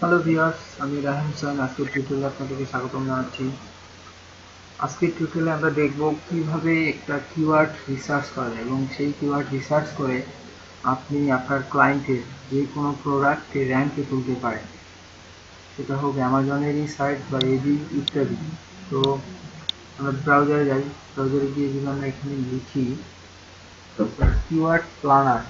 Hello viewers, আমি রাহেম হোসেন। আজকের টিউটোরিয়ালে আপনাদেরকে স্বাগতম জানাচ্ছি। আজকের টিউটোরিয়ালে আমরা দেখব কিভাবে একটা কিওয়ার্ড রিসার্চ করা যায় এবং সেই কিওয়ার্ড রিসার্চ করে আপনি আপনার ক্লায়েন্টের যে কোনো প্রোডাক্টকে র্যাঙ্কে তুলতে পারেন, সেটা হোক অ্যামাজনেরই সাইট বা এবি ইত্যাদি। তো আমরা ব্রাউজারে যাই, ব্রাউজারে গিয়ে যদি আমরা এখানে লিখি কিওয়ার্ড প্ল্যানার,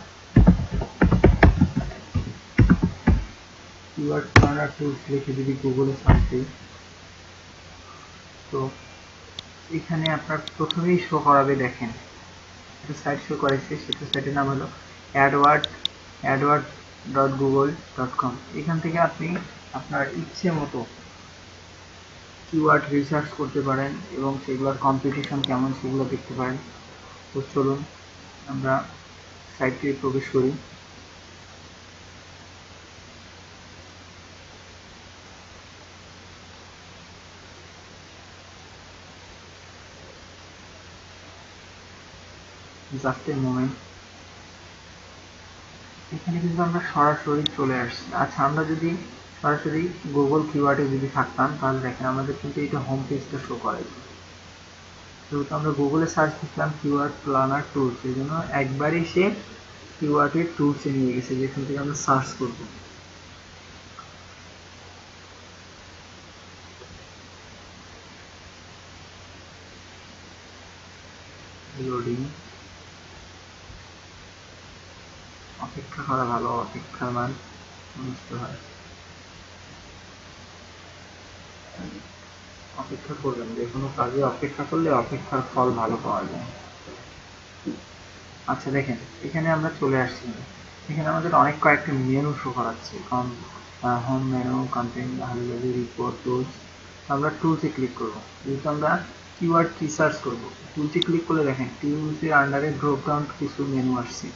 টুলস লিখে যদি গুগলে সার্চ দিই, তো এখানে আপনার প্রথমেই শো করাবে, দেখেন একটা সাইট শো করেছে, সেটা সাইটের নাম হলো adword.google.com। এখান থেকে আপনি আপনার ইচ্ছে মতো কিওয়ার্ড রিসার্চ করতে পারেন এবং সেগুলোর কম্পিটিশন কেমন সেগুলো দেখতে পারেন। তো চলুন আমরা সাইটে প্রবেশ করি। Just a moment. এখানে কিন্তু আমরা সরাসরি চলে আসছি। আচ্ছা, আমরা যদি সরাসরি গুগল কিওয়ার্ডে যদি থাকতাম তাহলে দেখেন আমাদের কিন্তু এটা হোম পেজটা শো করে। যেহেতু আমরা গুগলে সার্চ দিচ্ছিলাম কিওয়ার্ড প্ল্যানার টুলস, এই জন্য একবারই সে কিওয়ার্ডের টুলসে নিয়ে গেছে যেখান থেকে আমরা সার্চ করব। লোডিং, অপেক্ষা করা ভালো, অপেক্ষার মান বুঝতে হয়। অপেক্ষা করবেন, যে কোনো কাজে অপেক্ষা করলে অপেক্ষার ফল ভালো পাওয়া যায়। আচ্ছা দেখেন, এখানে আমরা চলে আসছি। এখানে আমাদের অনেক কয়েকটা মেনু শো করাচ্ছে, হোম মেনু, কন্টেন্ট, হাবিজাবি, রিপোর্ট, টুলস। আমরা টুলসে ক্লিক করব। যেহেতু আমরা কিওয়ার্ড রিসার্চ করব, টুলসে ক্লিক করলে দেখেন টুলসের আন্ডারে ড্রপ ডাউন কিছু মেনু আসছে।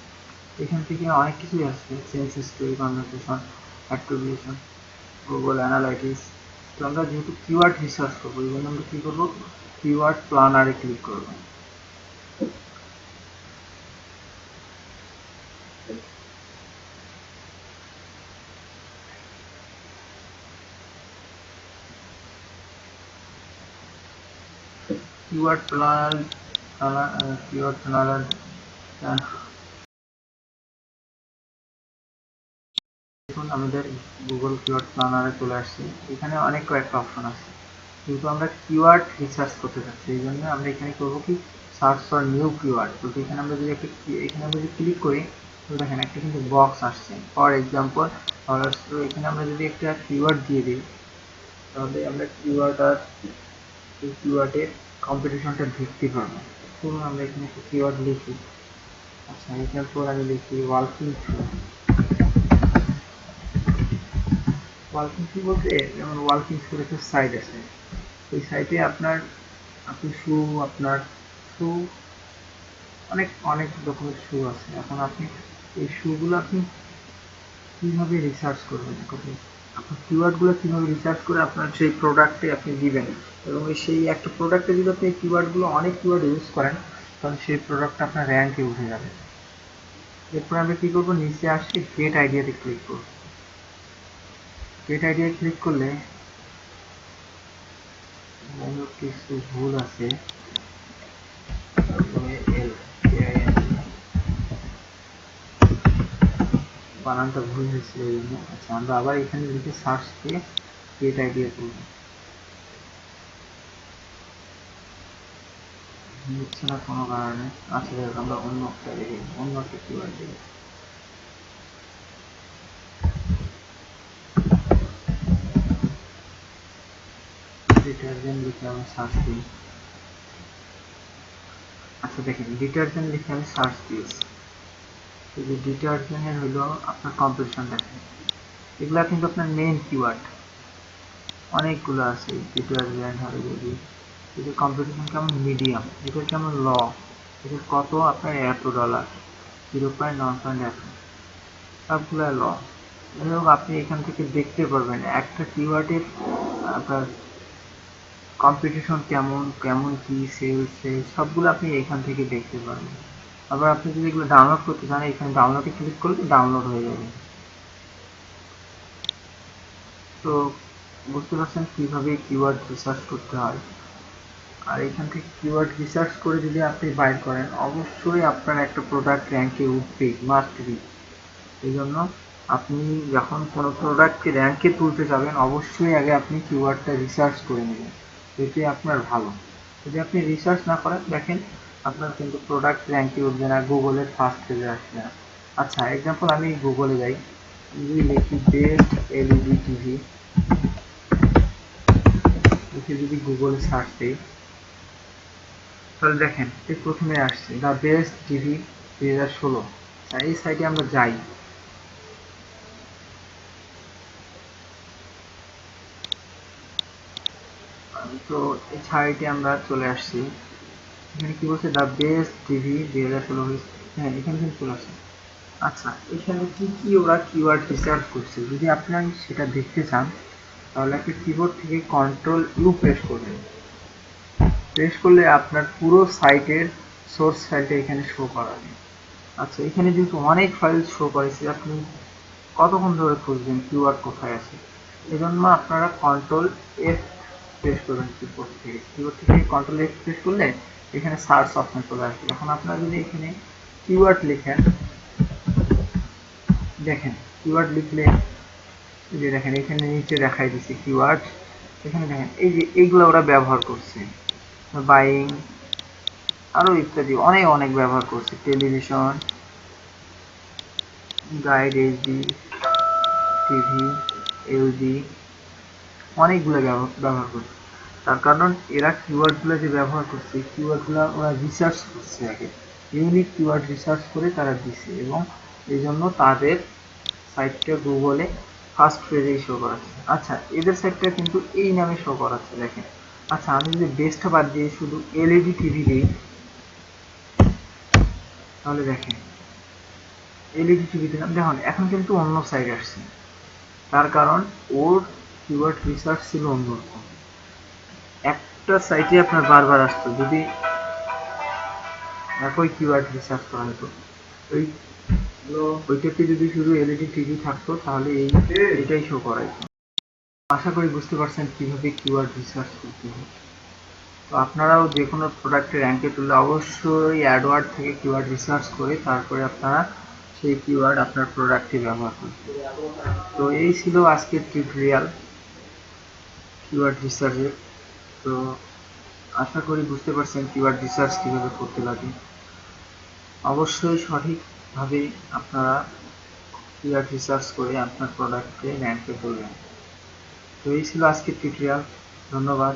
এখান থেকে অনেক কিছুই আসছে, sense history, conversation, attribution, Google analytics. তো আমরা যেহেতু কিওয়ার্ড রিসার্চ করবো, এই জন্য আমরা কী করবো, কিওয়ার্ড প্ল্যানারে ক্লিক করবো। কিওয়ার্ড প্ল্যানার, কিওয়ার্ড প্ল্যানার দেখুন আমাদের গুগল কিওয়ার্ড প্ল্যানারে চলে আসছে। এখানে অনেক কয়েকটা অপশন আছে। যেহেতু আমরা কিওয়ার্ড রিসার্চ করতে চাচ্ছি, এই জন্য আমরা এখানে করবো কি, সার্চ ফর নিউ কিওয়ার্ড। তো এখানে আমরা যদি এখানে আমরা যদি ক্লিক করি, তো দেখেন একটা কিন্তু বক্স আসছে, ফর এক্সাম্পল ডলার্স। তো এখানে আমরা যদি একটা কিওয়ার্ড দিয়ে দিই, তাহলে আমরা এই কিওয়ার্ডের কম্পিটিশনটা দেখতে পারবো। ধরুন আমরা এখানে একটা কিওয়ার্ড লিখি। আচ্ছা, এরপর আমি লিখি ওয়ালকিং থ্রু। ওয়ালকিং থ্রু বলতে যেমন ওয়ালকিং থ্রুর একটা সাইট আছে, ওই সাইটে আপনি শু অনেক অনেক রকমের শু আছে। এখন আপনি এই শুগুলো আপনি কীভাবে রিসার্চ করবেন, আপনার কিওয়ার্ডগুলো কীভাবে রিসার্চ করে আপনার সেই প্রোডাক্টে আপনি দিবেন, এবং সেই একটা প্রোডাক্টে যদি আপনি এই কিওয়ার্ডগুলো অনেক কিওয়ার্ড ইউজ করেন, তাহলে সেই প্রোডাক্টটা আপনার র্যাঙ্কে উঠে যাবে। এরপর আমরা কী করবো, নিচে আসি গেট আইডিয়াতে ক্লিক করব। গেট আইডিয়ায় ক্লিক করলে কিছু ভুল আছে, বানানটা ভুল হয়েছিল এই জন্য। আচ্ছা, আমরা আবার এখানে লিখে সার্চ দিয়ে গেট আইডিয়া করব। হচ্ছে না কোনো কারণে। আচ্ছা, আমরা অন্য একটা দেখি, অন্য একটা কিওয়ার্ড দেখি। ডিটারজেন্ট লিখে আমি সার্চ দিই। আচ্ছা দেখেন, ডিটারজেন্ট লিখে আমি সার্চ দিয়েছি। এই যে ডিটারজেন্টের হলো আপনার কম্পিটিশন দেখেন, এগুলা কিন্তু আপনার মেইন কিওয়ার্ড, অনেকগুলো আছে। ডিটারজেন্ট হবে যদি এদের কম্পিটিশন কেমন, মিডিয়াম, এটার কেমন ল, এটার কত আপনার $100, 0.1 সবগুলো ল। যাই হোক, আপনি এখান থেকে দেখতে পারবেন একটা কিওয়ার্ডের আপনার কম্পিটিশন কেমন, কেমন কি সেলস সবগুলো আপনি এখান থেকে দেখতে পারবেন। আবার আপনি যদি এগুলো ডাউনলোড করতে চান, এখানে ডাউনলোডে ক্লিক করলে ডাউনলোড হয়ে যাবে। তো বুঝতে পারছেন কিভাবে কিওয়ার্ড রিসার্চ করতে হয়। আর এখান থেকে কিওয়ার্ড রিসার্চ করে যদি আপনি বাইর করেন, অবশ্যই আপনার একটা প্রোডাক্ট র্যাঙ্কে উঠবে, মাস্ট বি। এই জন্য আপনি যখন কোনো প্রোডাক্টকে র্যাঙ্কে তুলতে যাবেন, অবশ্যই আগে আপনি কিওয়ার্ডটা রিসার্চ করে নেবেন, এটি আপনার ভালো। যদি আপনি রিসার্চ না করেন, দেখেন আপনার কিন্তু প্রোডাক্ট র্যাঙ্কে উঠবে না, গুগলের ফার্স্ট পেজে আসবে না। আচ্ছা, এক্সাম্পল আমি গুগলে যাই, যদি লিখি বেস্ট এলইডি টিভি, লিখে যদি গুগলে সার্চ দিই, তাহলে দেখেন এই প্রথমে আসছে দ্য বেস্ট টিভি 2016। এই সাইটে আমরা যাই, তো এই সাইটে আমরা চলে আসছি। এখানে কি বলছে, দ্য বেস্ট টিভি 2016। হ্যাঁ, এখানে কিন্তু চলে আসছে। আচ্ছা, এখানে কি কি ওরা কিওয়ার্ড রিসার্চ করছে, যদি আপনারা সেটা দেখতে চান, তাহলে আপনি কিবোর্ড থেকে Ctrl+U প্রেস করবেন। প্রেস করলে আপনার পুরো সাইটের সোর্স ফাইলটা এখানে শো করাবে। আচ্ছা, এখানে কিন্তু অনেক ফাইল শো করেছে, আপনি কতক্ষণ ধরে খুঁজবেন কিওয়ার্ড কোথায় আছে। এজন্য আপনারা Ctrl+F প্রেস করবেন কিবোর্ড থেকে। Ctrl+F প্রেস করলে এখানে সার্চ অপশন চলে আসবে। এখন আপনারা যদি এখানে কিওয়ার্ড লিখেন, দেখেন কিওয়ার্ড লিখলে যে দেখেন এখানে নিচে দেখাই দিচ্ছে কিওয়ার্ড। এখানে দেখেন এই যে এইগুলো ওরা ব্যবহার করছে, বাইং আরো ইত্যাদি অনেক অনেক ব্যবহার করছে, television, guide, HD TV, LG, অনেকগুলো ব্যবহার করছে। তার কারণ এরা কিওয়ার্ডগুলো যে ব্যবহার করছে, কিওয়ার্ডগুলো ওরা রিসার্চ করছে আগে, ইউনিক কিওয়ার্ড রিসার্চ করে তারা দিছে, এবং এই জন্য তাদের সাইটটা গুগলে ফার্স্ট পেজেই শো করাচ্ছে। আচ্ছা, এদের সাইটটা কিন্তু এই নামে শো করাচ্ছে, দেখেন। আচ্ছা, আমি যদি বেস্টটা বাদ দিয়ে শুধু এলইডি টিভি দিই, তাহলে দেখেন এলইডি টিভি দিলাম, দেখুন এখন কিন্তু অন্য সাইট আসছে। তার কারণ ওর কিওয়ার্ড রিসার্চ ছিল অন্যরকম। একটা সাইটে আপনার বারবার আসতো, যদি একই কিওয়ার্ড রিসার্চ করা হতো, ওই ওইটাতে যদি শুধু এলইডি টিভি থাকতো, তাহলে এটাই শো করাইতো। আশা করি বুঝতে পারছেন কিভাবে কিওয়ার্ড রিসার্চ করতে হয়। তো আপনারাও যে কোনো প্রোডাক্টের র্যাঙ্কে তুললে অবশ্যই অ্যাডওয়ার্ড থেকে কিওয়ার্ড রিসার্চ করে তারপরে আপনারা সেই কিওয়ার্ড আপনার প্রোডাক্টে ব্যবহার করবেন। তো এই ছিল আজকের টিউটোরিয়াল কিওয়ার্ড রিসার্চের। তো আশা করি বুঝতে পারছেন কিওয়ার্ড রিসার্চ কীভাবে করতে লাগে। অবশ্যই সঠিকভাবে আপনারা কিওয়ার্ড রিসার্চ করে আপনার প্রোডাক্টকে র্যাঙ্কে তুলবেন। তো এই ছিল আজকের টিউটোরিয়াল। ধন্যবাদ।